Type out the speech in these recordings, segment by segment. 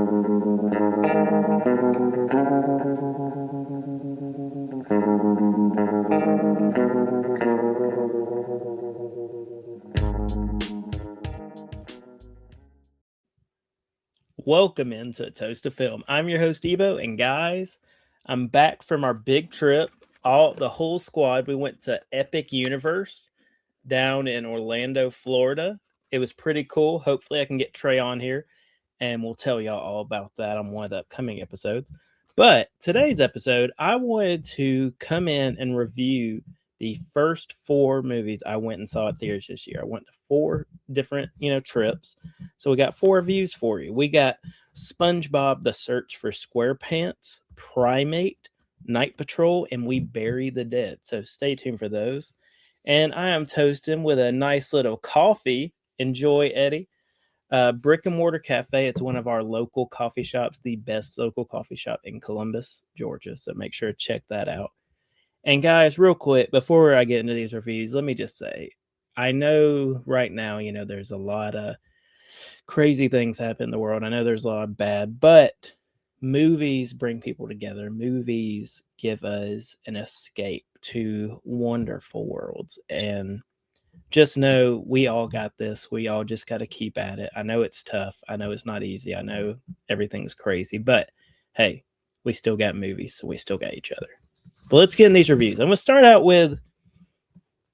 Welcome into A Toast of Film. I'm your host Evo, and guys, I'm back from our big trip. The whole squad, we went to Epic Universe down in Orlando, Florida. It was pretty cool. Hopefully I can get Trey on here and we'll tell y'all all about that on one of the upcoming episodes. But today's episode, I wanted to come in and review the first 4 movies I went and saw at theaters this year. I went to 4 different, trips. So we got 4 reviews for you. We got Spongebob the Search for Squarepants, Primate, Night Patrol, and We Bury the Dead. So stay tuned for those. And I am toasting with a nice little coffee. Enjoy, Eddie. Brick and Mortar Cafe. It's one of our local coffee shops, the best local coffee shop in Columbus, Georgia. So make sure to check that out. And guys, real quick, before I get into these reviews, let me just say, I know right now, there's a lot of crazy things happen in the world. I know there's a lot of bad, but movies bring people together. Movies give us an escape to wonderful worlds. And just know we all got this. We all just got to keep at it. I know it's tough. I know it's not easy. I know everything's crazy, but hey, we still got movies, so we still got each other. But let's get in these reviews. I'm going to start out with,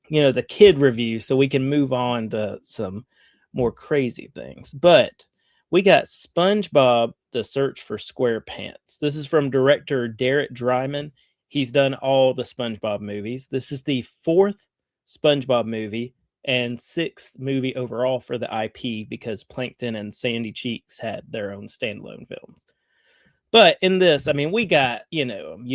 the kid review so we can move on to some more crazy things. But we got Spongebob, The Search for Squarepants. This is from director Derek Dryman. He's done all the SpongeBob movies. This is the 4th SpongeBob movie and 6th movie overall for the IP because Plankton and Sandy Cheeks had their own standalone films. But in this, we got, you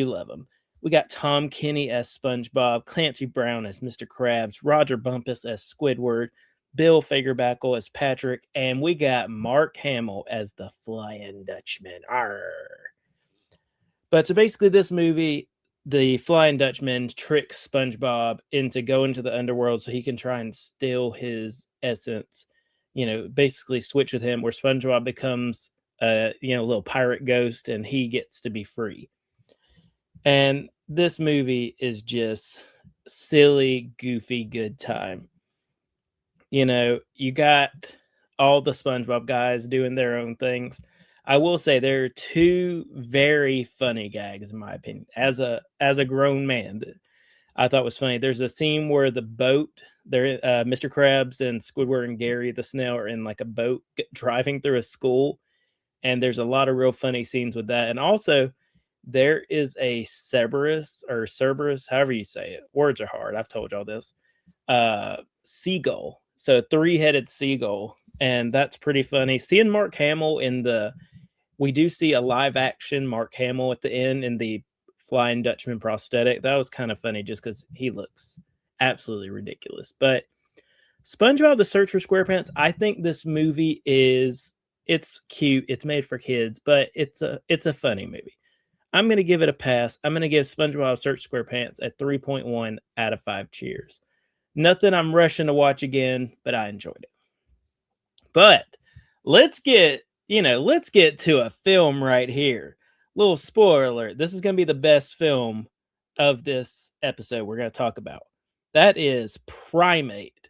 love them. We got Tom Kenny as SpongeBob, Clancy Brown as Mr. Krabs, Roger Bumpus as Squidward, Bill Fagerbakke as Patrick, and we got Mark Hamill as the Flying Dutchman. Arr. But so basically this movie, the Flying Dutchman tricks SpongeBob into going to the underworld so he can try and steal his essence, basically switch with him where SpongeBob becomes a little pirate ghost and he gets to be free. And this movie is just silly, goofy, good time. You got all the SpongeBob guys doing their own things. I will say there are 2 very funny gags, in my opinion, as a grown man that I thought was funny. There's a scene where the boat, Mr. Krabs and Squidward and Gary the snail are in like a boat driving through a school. And there's a lot of real funny scenes with that. And also, there is a Cerberus, however you say it. Words are hard. I've told y'all this. Seagull. So 3-headed seagull. And that's pretty funny. Seeing Mark Hamill we do see a live action Mark Hamill at the end in the Flying Dutchman prosthetic. That was kind of funny just because he looks absolutely ridiculous. But SpongeBob the Search for Squarepants, I think this movie it's cute. It's made for kids, but it's a funny movie. I'm going to give it a pass. I'm going to give SpongeBob Search Squarepants a 3.1 out of 5 cheers. Nothing I'm rushing to watch again, but I enjoyed it. But let's get to a film right here. Little spoiler alert. This is going to be the best film of this episode we're going to talk about. That is Primate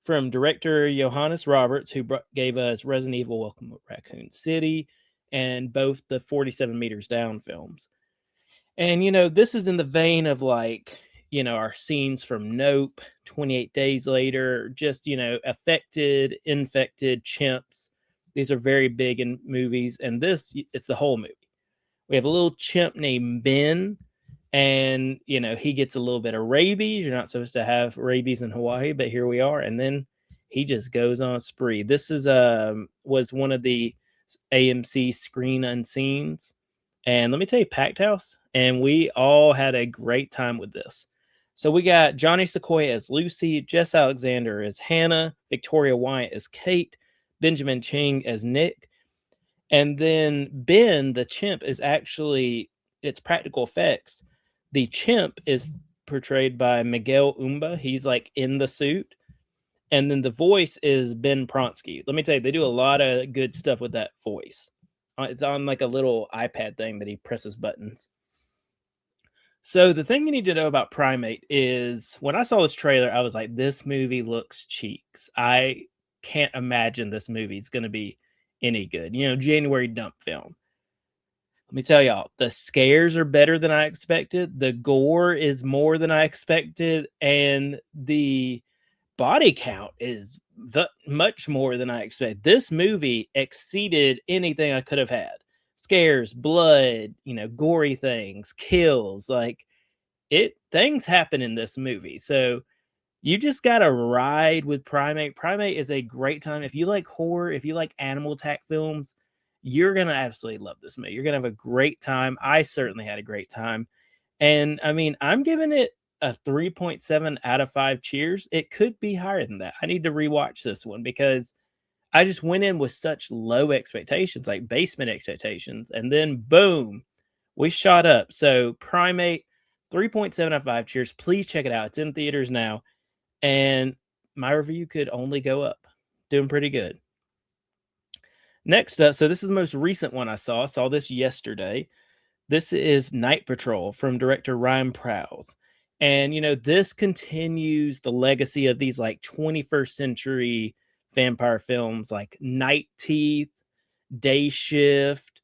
from director Johannes Roberts, who gave us Resident Evil Welcome to Raccoon City and both the 47 Meters Down films. And, this is in the vein of our scenes from Nope, 28 Days Later, just, infected chimps. These are very big in movies. And it's the whole movie. We have a little chimp named Ben. And, he gets a little bit of rabies. You're not supposed to have rabies in Hawaii, but here we are. And then he just goes on a spree. This was one of the AMC Screen Unseens. And let me tell you, packed house. And we all had a great time with this. So we got Johnny Sequoia as Lucy, Jess Alexander as Hannah, Victoria Wyatt as Kate, Benjamin Ching as Nick. And then Ben, the chimp, is actually, it's practical effects. The chimp is portrayed by Miguel Umba. He's in the suit. And then the voice is Ben Pronsky. Let me tell you, they do a lot of good stuff with that voice It's on like a little iPad thing that he presses buttons. So the thing you need to know about Primate is when I saw this trailer, I was like, this movie looks cheeks. I can't imagine this movie's going to be any good. January dump film. Let me tell y'all, the scares are better than I expected. The gore is more than I expected. And the body count is much more than I expected. This movie exceeded anything I could have had. Scares, blood, gory things, kills, things happen in this movie. So you just gotta ride with Primate. Primate is a great time. If you like horror, if you like animal attack films, you're gonna absolutely love this movie. You're gonna have a great time. I certainly had a great time. And I mean, I'm giving it a 3.7 out of 5 cheers. It could be higher than that. I need to rewatch this one because I just went in with such low expectations, like basement expectations, and then boom, we shot up. So Primate, 3.7 out of 5 cheers. Please check it out. It's in theaters now. And my review could only go up. Doing pretty good. Next up, so this is the most recent one I saw. Saw this yesterday. This is Night Patrol from director Ryan Prowse. And, this continues the legacy of these like 21st century vampire films like Night Teeth, Day Shift,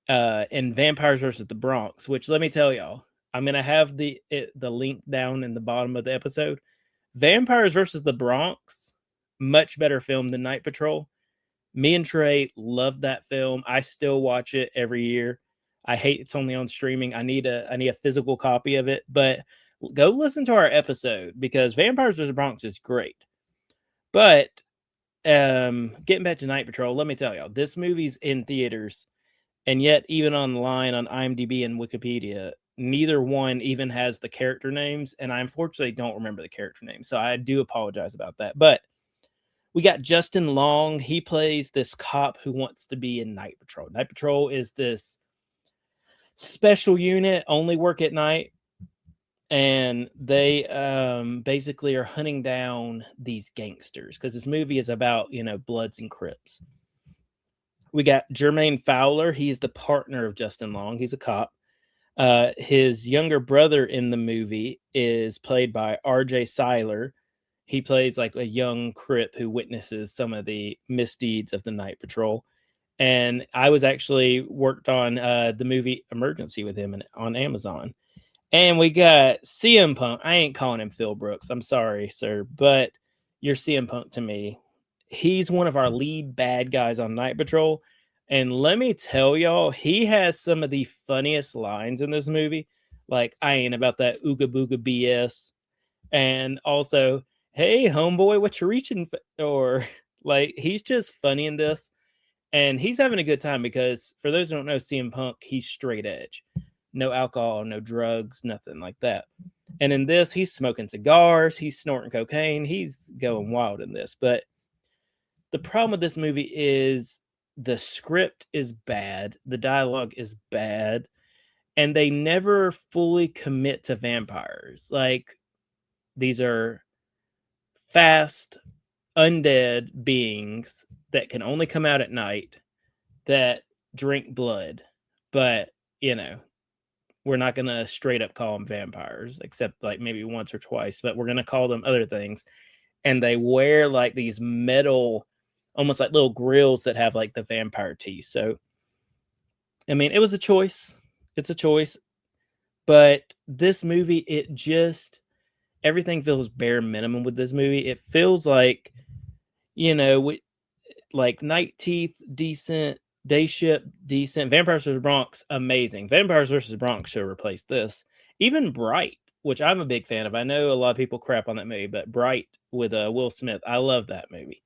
and Vampires versus the Bronx, which let me tell y'all, I'm going to have the link down in the bottom of the episode. Vampires versus the Bronx, much better film than Night Patrol. Me and Trey loved that film. I still watch it every year. I hate it's only on streaming. I need a physical copy of it, but go listen to our episode because Vampires vs. Bronx is great. But getting back to Night Patrol, let me tell y'all, this movie's in theaters, and yet even online on IMDb and Wikipedia, neither one even has the character names, and I unfortunately don't remember the character names, so I do apologize about that. But we got Justin Long. He plays this cop who wants to be in Night Patrol. Night Patrol is this special unit, only work at night, and they basically are hunting down these gangsters because this movie is about Bloods and Crips. We got Jermaine Fowler. He's the partner of Justin Long. He's a cop. His younger brother in the movie is played by R.J. Seiler. He plays like a young Crip who witnesses some of the misdeeds of the Night Patrol. And I was actually worked on the movie Emergency with him on Amazon. And we got CM Punk. I ain't calling him Phil Brooks. I'm sorry, sir, but you're CM Punk to me. He's one of our lead bad guys on Night Patrol. And let me tell y'all, he has some of the funniest lines in this movie. Like, I ain't about that ooga booga BS. And also, hey, homeboy, what you reaching for? Or, like, he's just funny in this. And he's having a good time because, for those who don't know CM Punk, he's straight edge. No alcohol, no drugs, nothing like that. And in this, he's smoking cigars, he's snorting cocaine, he's going wild in this. But the problem with this movie is the script is bad, the dialogue is bad, and they never fully commit to vampires. Like, these are fast, undead beings that can only come out at night that drink blood. But, we're not going to straight up call them vampires, except like maybe once or twice, but we're going to call them other things. And they wear like these metal, almost like little grills that have like the vampire teeth. So, I mean, it was a choice. It's a choice. But this movie, everything feels bare minimum with this movie. It feels like, like Night Teeth, decent. Day Ship, decent. Vampires vs. Bronx, amazing. Vampires vs. Bronx should replace this. Even Bright, which I'm a big fan of. I know a lot of people crap on that movie, but Bright with Will Smith, I love that movie.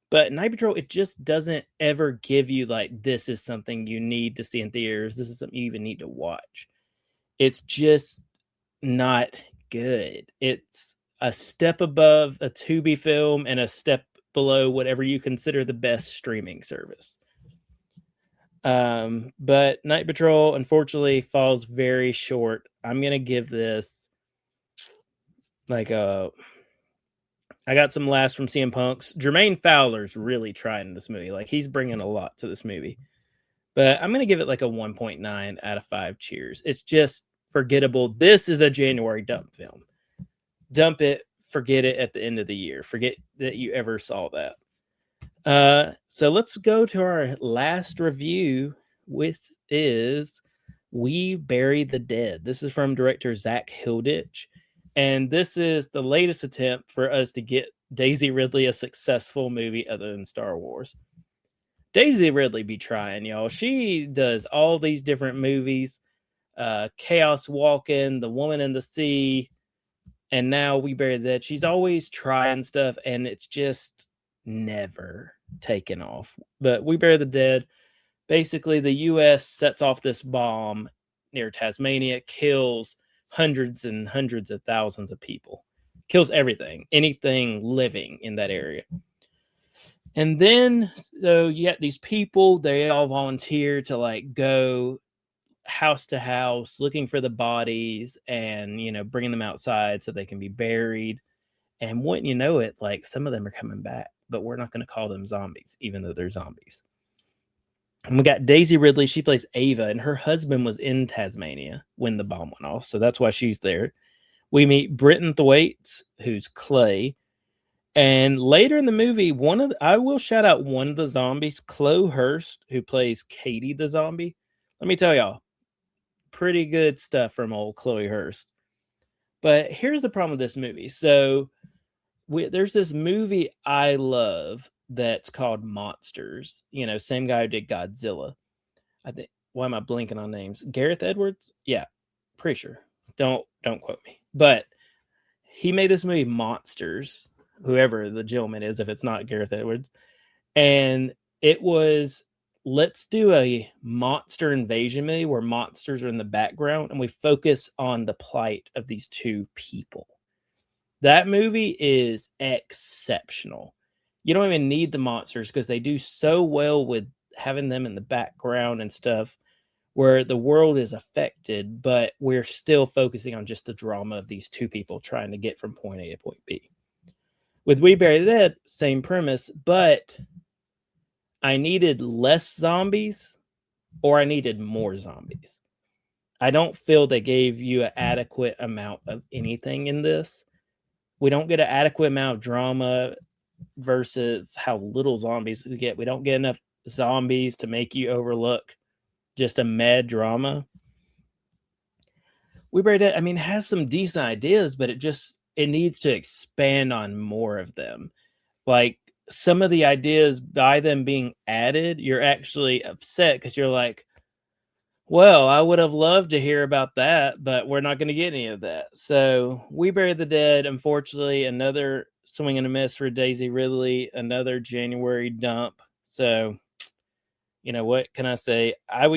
But Night Patrol, it just doesn't ever give you like, this is something you need to see in theaters. This is something you even need to watch. It's just not good. It's a step above a Tubi film and a step below whatever you consider the best streaming service. But Night Patrol unfortunately falls very short. I'm gonna give this like I got some laughs from CM Punk's. Jermaine Fowler's really trying in this movie. Like, he's bringing a lot to this movie. But I'm going to give it like a 1.9 out of 5 cheers. It's just forgettable. This is a January dump film. Dump it, forget it at the end of the year. Forget that you ever saw that. So let's go to our last review, which is We Bury the Dead. This is from director Zach Hilditch. And this is the latest attempt for us to get Daisy Ridley a successful movie other than Star Wars. Daisy Ridley be trying, y'all. She does all these different movies. Chaos Walking, The Woman in the Sea, and now We Bury the Dead. She's always trying stuff, and it's just never taken off. But We Bury the Dead, basically the U.S. sets off this bomb near Tasmania, kills hundreds and hundreds of thousands of people, kills everything, anything living in that area. And then, so you get these people, they all volunteer to like go house to house looking for the bodies and, you know, bringing them outside so they can be buried. And wouldn't you know it, like some of them are coming back, but we're not going to call them zombies, even though they're zombies. And we got Daisy Ridley. She plays Ava, and her husband was in Tasmania when the bomb went off. So that's why she's there. We meet Britton Thwaites, who's Clay. And later in the movie, I will shout out one of the zombies, Chloe Hurst, who plays Katie the zombie. Let me tell y'all, pretty good stuff from old Chloe Hurst. But here's the problem with this movie. So there's this movie I love that's called Monsters. You know, same guy who did Godzilla. I think. Why am I blinking on names? Gareth Edwards? Yeah, pretty sure. Don't quote me. But he made this movie Monsters, whoever the gentleman is, if it's not Gareth Edwards. And it was, let's do a monster invasion movie where monsters are in the background and we focus on the plight of these two people. That movie is exceptional. You don't even need the monsters because they do so well with having them in the background and stuff where the world is affected, but we're still focusing on just the drama of these two people trying to get from point A to point B. With We Bury the Dead, same premise, but I needed less zombies or I needed more zombies. I don't feel they gave you an adequate amount of anything in this. We don't get an adequate amount of drama versus how little zombies we get. We don't get enough zombies to make you overlook just a mad drama. We Bury the Dead, I mean, has some decent ideas, but it needs to expand on more of them. Like some of the ideas, by them being added, you're actually upset because you're like, well, I would have loved to hear about that, but we're not going to get any of that. So We Bury the Dead, unfortunately, another swing and a miss for Daisy Ridley, another January dump. So, you know, what can I say? I'd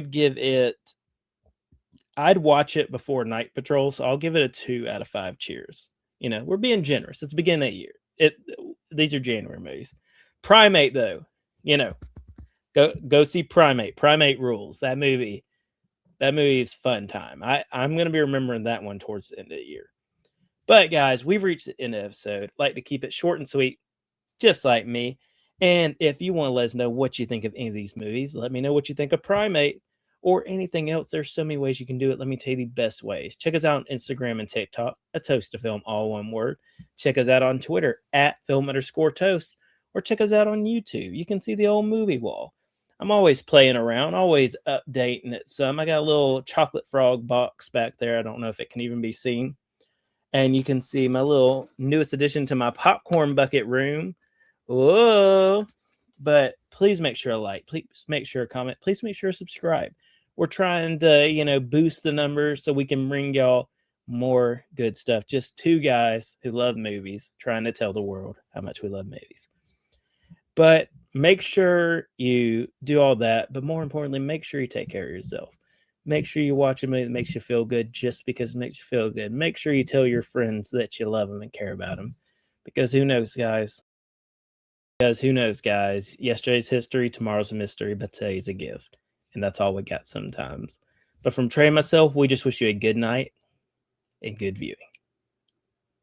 watch it before Night Patrol, so I'll give it a 2 out of 5 cheers. You know, we're being generous. It's the beginning of the year. These are January movies. Primate, though, you know, go see Primate. Primate rules. That movie is fun time. I'm going to be remembering that one towards the end of the year. But guys, we've reached the end of the episode. Like to keep it short and sweet, just like me. And if you want to let us know what you think of any of these movies, let me know what you think of Primate or anything else. There's so many ways you can do it. Let me tell you the best ways. Check us out on Instagram and TikTok, A Toast to Film, all one word. Check us out on Twitter at @film_toast, or check us out on YouTube. You can see the old movie wall. I'm always playing around, always updating it some. I got a little chocolate frog box back there. I don't know if it can even be seen. And you can see my little newest addition to my popcorn bucket room. Whoa. But please make sure to like, please make sure to comment, please make sure to subscribe. We're trying to, you know, boost the numbers so we can bring y'all more good stuff. Just two guys who love movies trying to tell the world how much we love movies. But make sure you do all that. But more importantly, make sure you take care of yourself. Make sure you watch a movie that makes you feel good just because it makes you feel good. Make sure you tell your friends that you love them and care about them. Because who knows, guys? Yesterday's history, tomorrow's a mystery, but today's a gift. And that's all we got sometimes. But from Trey and myself, we just wish you a good night and good viewing.